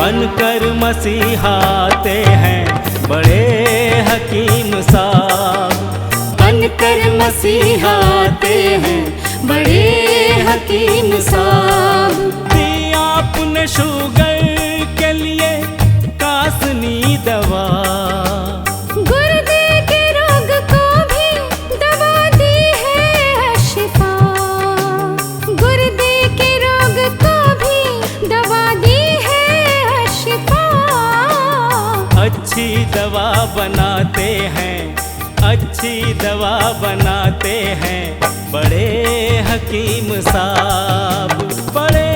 बनकर मसीहाते हैं बड़े हकीम साहब। बनकर मसीहाते हैं बड़े हकीम साहब। दिया आपने शुगर के लिए कासनी दवा, गुर्दे के रोग को भी दवा दी है शिफा। गुर्दे के रोग को भी दवा दी है शिफा। अच्छी दवा बनाते हैं, अच्छी दवा बनाते हैं बड़े हकीम साहब, बड़े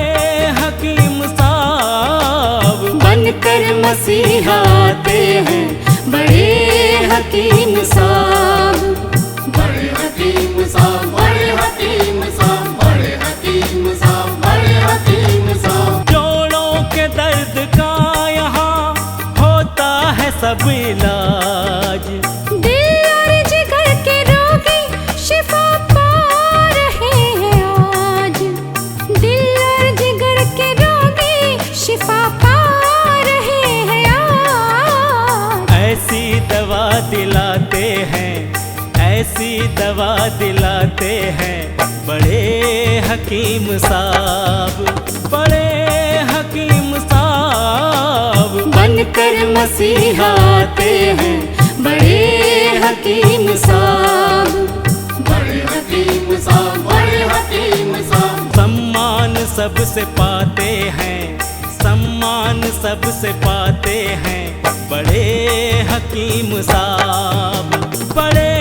हकीम साहब। बनकर मसीहाते हैं बड़े हकीम साहब। बड़े हकीम साहब, बड़े हकीम साहब, बड़े हकीम साहब, बड़े हकीम साहब। जोड़ों के दर्द का यहाँ होता है सब इलाज, दिल और जिगर के रोगी शिफा पा रहे हैं आज। दिल और जिगर के रोगी शिफा पा रहे हैं आज। ऐसी दवा दिलाते हैं, ऐसी दवा दिलाते हैं बड़े हकीम साहब, बड़े हकीम साहब। बनकर मसीहाते हैं बड़े हकीम साहब। बड़े हकीम साहब, बड़े हकीम साहब। सम्मान सबसे पाते हैं, सम्मान सबसे पाते हैं बड़े हकीम साहब, बड़े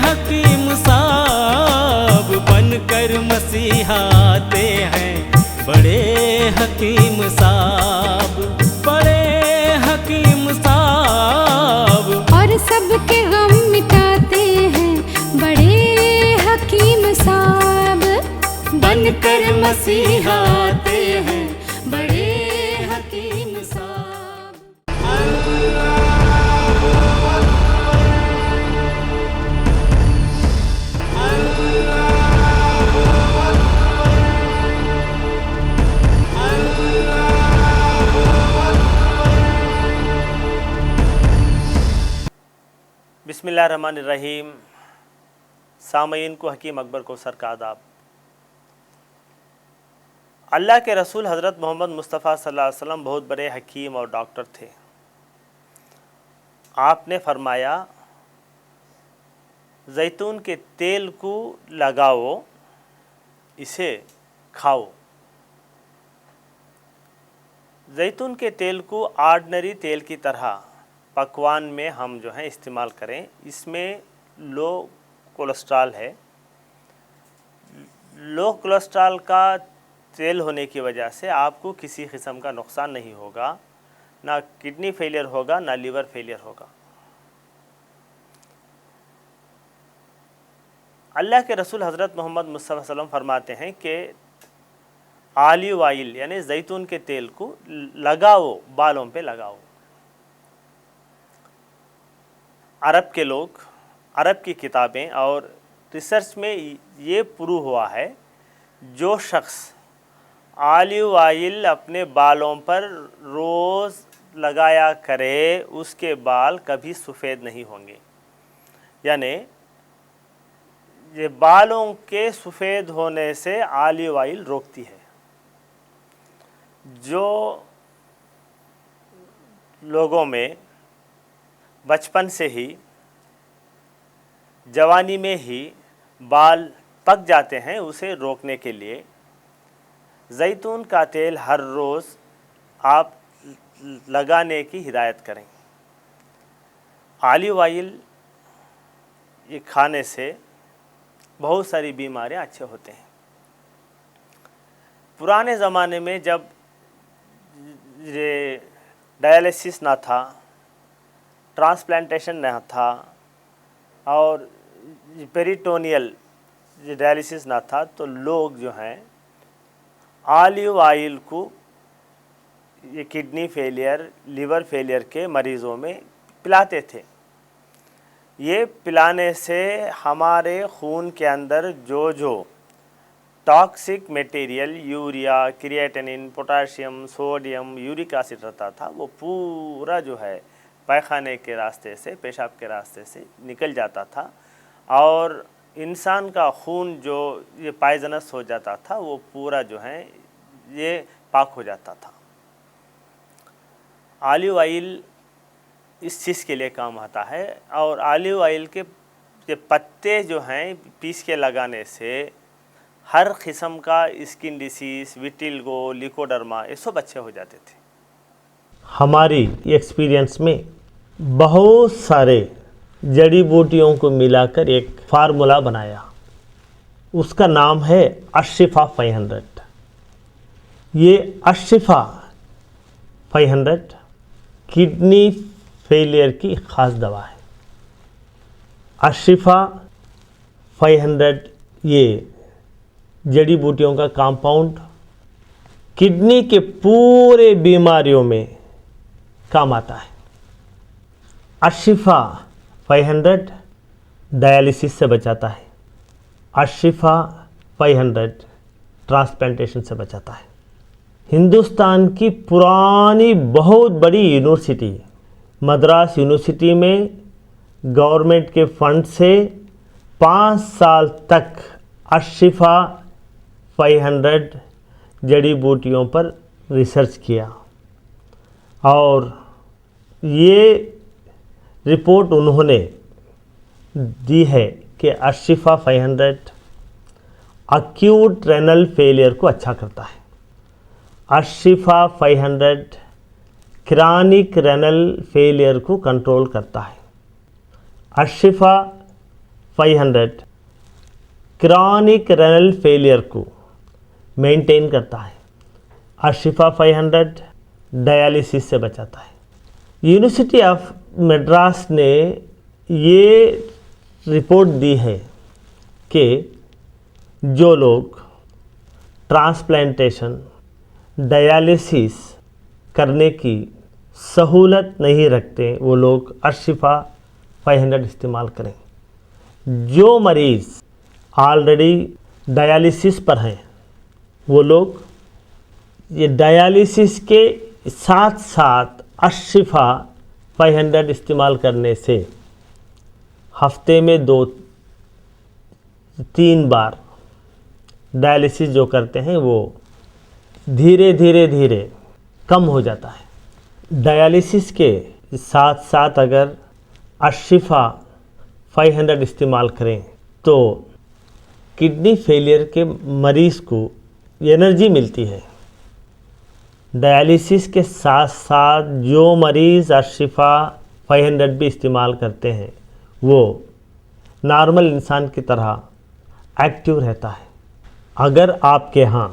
हकीम साहब। बनकर मसीहाते हैं बड़े हकीम साहब, बड़े हकीम साहब। और सबके गम मिटाते हैं बड़े हकीम साहब। बनकर मसीहाते हैं बड़े हकीम साहब। बिस्मिल्लाहिर्रहमानिर्रहीम। सामईन को हकीम अकबर को सर का आदाब। अल्लाह के रसूल हज़रत मोहम्मद मुस्तफ़ा सल्लल्लाहु अलैहि वसल्लम बहुत बड़े हकीम और डॉक्टर थे। आपने फरमाया, जैतून के तेल को लगाओ, इसे खाओ। जैतून के तेल को ऑर्डिनरी तेल की तरह पकवान में हम जो है इस्तेमाल करें। इसमें लो कोलेस्ट्रॉल है। लो कोलेस्ट्रॉल का तेल होने की वजह से आपको किसी किस्म का नुकसान नहीं होगा, ना किडनी फेलियर होगा, ना लीवर फेलियर होगा। अल्लाह के रसूल हज़रत मोहम्मद मुस्तफ़ा सल्लल्लाहु अलैहि वसल्लम फरमाते हैं कि ऑलिव ऑयल यानी जैतून के तेल को लगाओ, बालों पे लगाओ। अरब के लोग, अरब की किताबें और रिसर्च में ये प्रूव हुआ है, जो शख्स ऑलिव ऑयल अपने बालों पर रोज़ लगाया करे उसके बाल कभी सफ़ेद नहीं होंगे। यानी ये बालों के सफ़ेद होने से ऑलिव ऑयल रोकती है। जो लोगों में बचपन से ही, जवानी में ही बाल पक जाते हैं, उसे रोकने के लिए जैतून का तेल हर रोज़ आप लगाने की हिदायत करें। ऑलिव ऑयल ये खाने से बहुत सारी बीमारियां अच्छे होते हैं। पुराने ज़माने में जब ये डायलिसिस ना था, ट्रांसप्लांटेशन ना था और पेरिटोनियल डायलिसिस ना था, तो लोग जो हैं ऑलिव ऑयल को ये किडनी फेलियर, लिवर फेलियर के मरीज़ों में पिलाते थे। ये पिलाने से हमारे खून के अंदर जो toxic material urea, creatinine, potassium, sodium, uric acid रहता था वो पूरा जो है पैखाने के रास्ते से, पेशाब के रास्ते से निकल जाता था और इंसान का खून जो ये पॉइजनस हो जाता था वो पूरा जो है ये पाक हो जाता था। ऑलिव ऑयल इस चीज़ के लिए काम आता है और ऑलिव ऑयल के ये पत्ते जो हैं पीस के लगाने से हर किस्म का स्किन डिसीज़, विटिलिगो, लिकोडर्मा ये सब अच्छे हो जाते थे। हमारी एक्सपीरियंस में बहुत सारे जड़ी बूटियों को मिलाकर एक फार्मूला बनाया, उसका नाम है अशिफा 500। ये अशिफा 500 किडनी फेलियर की ख़ास दवा है। अशिफा 500 ये जड़ी बूटियों का कंपाउंड किडनी के पूरे बीमारियों में काम आता है। अशिफा 500 डायलिसिस से बचाता है। अशिफा 500 ट्रांसप्लांटेशन से बचाता है। हिंदुस्तान की पुरानी बहुत बड़ी यूनिवर्सिटी मद्रास यूनिवर्सिटी में गवर्नमेंट के फंड से 5 साल तक अशिफा 500 जड़ी बूटियों पर रिसर्च किया और ये रिपोर्ट उन्होंने दी है कि अशिफा 500 अक्यूट रेनल फेलियर को अच्छा करता है। अशिफा 500 क्रॉनिक रेनल फेलियर को कंट्रोल करता है। अशिफा 500 क्रॉनिक रेनल फेलियर को मेंटेन करता है। अशिफा 500 डायलिसिस से बचाता है। यूनिवर्सिटी ऑफ मद्रास ने ये रिपोर्ट दी है कि जो लोग ट्रांसप्लांटेशन, डायलिसिस करने की सहूलत नहीं रखते वो लोग अशिफा 500 इस्तेमाल करें। जो मरीज़ ऑलरेडी डायलिसिस पर हैं वो लोग ये डायलिसिस के साथ साथ अशिफा 500 इस्तेमाल करने से हफ्ते में 2-3 बार डायलिसिस जो करते हैं वो धीरे धीरे कम हो जाता है। डायलिसिस के साथ साथ अगर अशिफा 500 इस्तेमाल करें तो किडनी फेलियर के मरीज़ को एनर्जी मिलती है। डायलिसिस के साथ साथ जो मरीज़ अशिफा 500 भी इस्तेमाल करते हैं वो नॉर्मल इंसान की तरह एक्टिव रहता है। अगर आपके यहाँ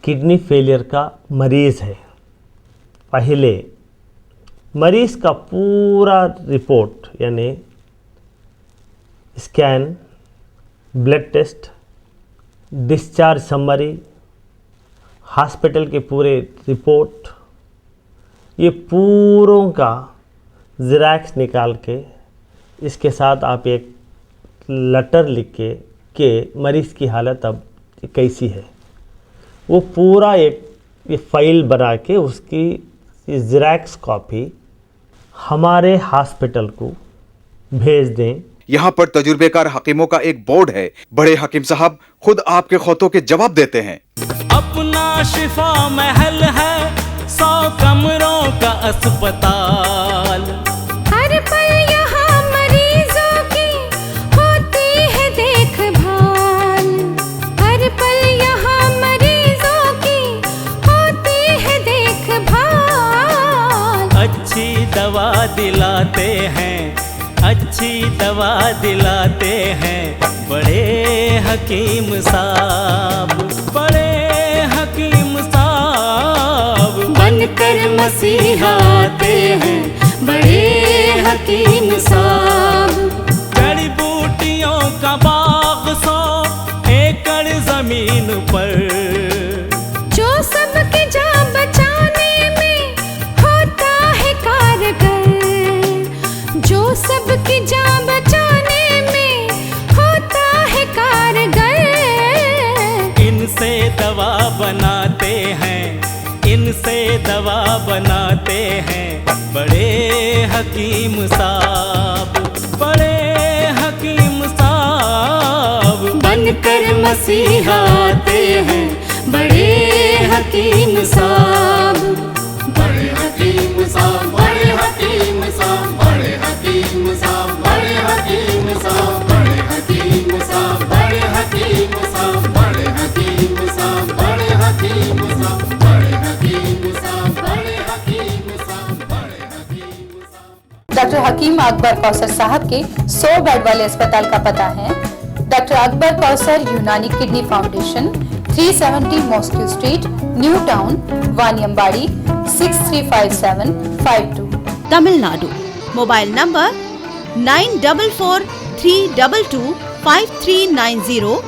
किडनी फेलियर का मरीज़ है, पहले मरीज़ का पूरा रिपोर्ट यानी scan, blood test, discharge summary, hospital के पूरे रिपोर्ट, ये पूरों का ज़ेरॉक्स निकाल के इसके साथ आप एक लेटर लिख के मरीज़ की हालत अब कैसी है वो पूरा एक फाइल बना के उसकी ज़ेरॉक्स कॉपी हमारे हॉस्पिटल को भेज दें। यहाँ पर तजुर्बेकार हकीमों का एक बोर्ड है। बड़े हकीम साहब खुद आपके खौतों के जवाब देते हैं। अपना शिफा महल है 100 कमरों का अस्पताल। हर पल यहाँ मरीजों की होती है देखभाल। हर पल यहाँ मरीजों की होती है देखभाल। अच्छी दवा दिलाते हैं, अच्छी दवा दिलाते हैं बड़े हकीम साहब, बड़े हकीम साहब बनकर मसीहा आते हैं बड़े हकीम साहब। जड़ी बूटियों का बाग 100 एकड़ जमीन पर, जो सबकी जान बचाने में होता है कारगर। जो सबकी जान बचाने में होता है कारगर। बनाते हैं बड़े हकीम साहब, बड़े हकीम साहब। बनकर मसीहा आते हैं बड़े हकीम साहब। बड़े हकीम साहब, बड़े हकीम साहब, बड़े हकीम साहब, बड़े हकीम साहब, बड़े हकीम साहब, बड़े हकीम साहब, बड़े हकीम साहब, बड़े हकीम साहब, बड़े हकीम साहब, बड़े हकीम साहब, बड़े हकीम साहब। डॉक्टर हकीम अकबर कौसर साहब के 100 बेड वाले अस्पताल का पता है doctor Akbar Kausar Unani kidney foundation, 370 mosque street, new town, Vaniyambadi, 635752, Tamil Nadu. Mobile number 9443225390।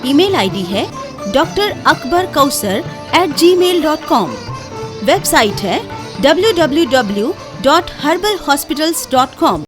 Email ID है drakbarkausar@gmail.com। वेबसाइट है www.herbalhospitals.com।